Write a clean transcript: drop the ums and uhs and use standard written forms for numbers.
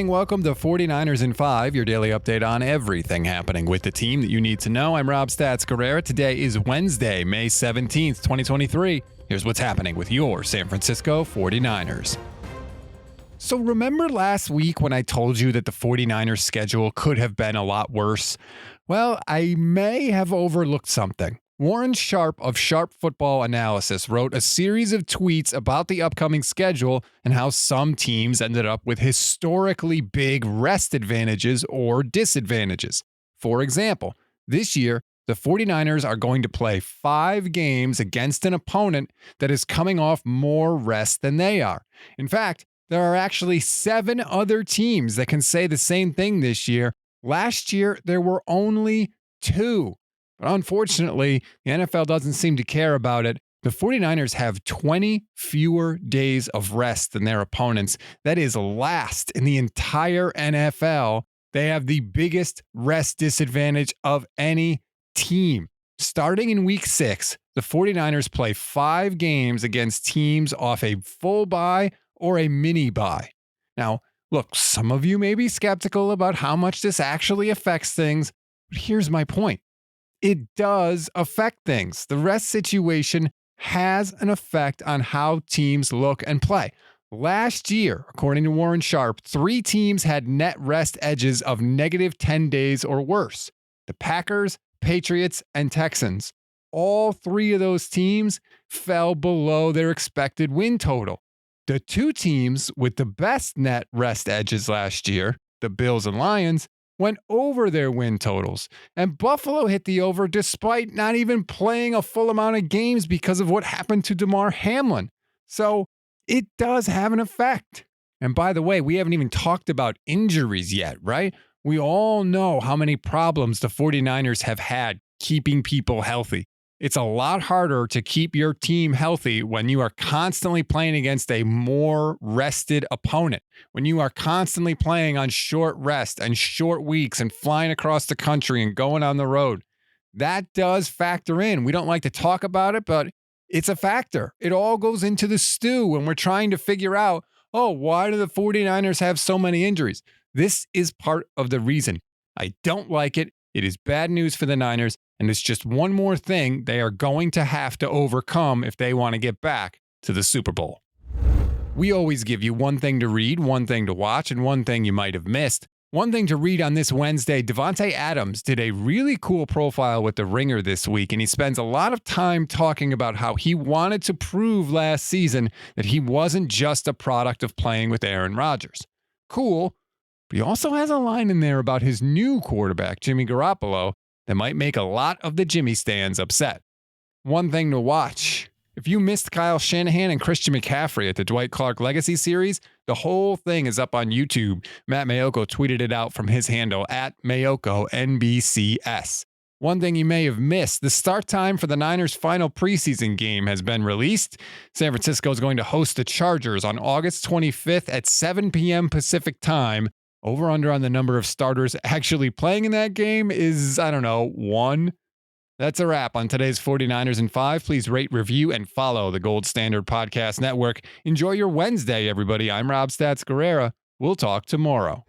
morning. Welcome to 49ers in 5, your daily update on everything happening with the team that you need to know. I'm Rob Stats Guerrera. Today is Wednesday, May 17th, 2023. Here's what's happening with your San Francisco 49ers. So remember last week when I told you that the 49ers schedule could have been a lot worse? Well, I may have overlooked something. Warren Sharp of Sharp Football Analysis wrote a series of tweets about the upcoming schedule and how some teams ended up with historically big rest advantages or disadvantages. For example, this year, the 49ers are going to play 5 games against an opponent that is coming off more rest than they are. In fact, there are actually 7 other teams that can say the same thing this year. Last year, there were only 2. But unfortunately, the NFL doesn't seem to care about it. The 49ers have 20 fewer days of rest than their opponents. That is last in the entire NFL. They have the biggest rest disadvantage of any team. Starting in week 6, the 49ers play 5 games against teams off a full bye or a mini bye. Now, look, some of you may be skeptical about how much this actually affects things, but here's my point. It does affect things. The rest situation has an effect on how teams look and play. Last year, according to Warren Sharp, 3 teams had net rest edges of negative 10 days or worse. The Packers, Patriots, and Texans. All 3 of those teams fell below their expected win total. The 2 teams with the best net rest edges last year, the Bills and Lions, went over their win totals. And Buffalo hit the over despite not even playing a full amount of games because of what happened to Damar Hamlin. So it does have an effect. And by the way, we haven't even talked about injuries yet, right? We all know how many problems the 49ers have had keeping people healthy. It's a lot harder to keep your team healthy when you are constantly playing against a more rested opponent, when you are constantly playing on short rest and short weeks and flying across the country and going on the road. That does factor in. We don't like to talk about it, but it's a factor. It all goes into the stew when we're trying to figure out, why do the 49ers have so many injuries? This is part of the reason. I don't like it. It is bad news for the Niners. And it's just one more thing they are going to have to overcome if they want to get back to the Super Bowl. We always give you one thing to read, one thing to watch, and one thing you might have missed. One thing to read on this Wednesday, Davante Adams did a really cool profile with The Ringer this week, and he spends a lot of time talking about how he wanted to prove last season that he wasn't just a product of playing with Aaron Rodgers. Cool, but he also has a line in there about his new quarterback, Jimmy Garoppolo, that might make a lot of the Jimmy stands upset. One thing to watch. If you missed Kyle Shanahan and Christian McCaffrey at the Dwight Clark Legacy Series, the whole thing is up on YouTube. Matt Mayoko tweeted it out from his handle at MayokoNBCS. One thing you may have missed, the start time for the Niners' final preseason game has been released. San Francisco is going to host the Chargers on August 25th at 7 p.m. Pacific time. Over-under on the number of starters actually playing in that game is, 1. That's a wrap on today's 49ers in 5. Please rate, review, and follow the Gold Standard Podcast Network. Enjoy your Wednesday, everybody. I'm Rob Stats Guerrera. We'll talk tomorrow.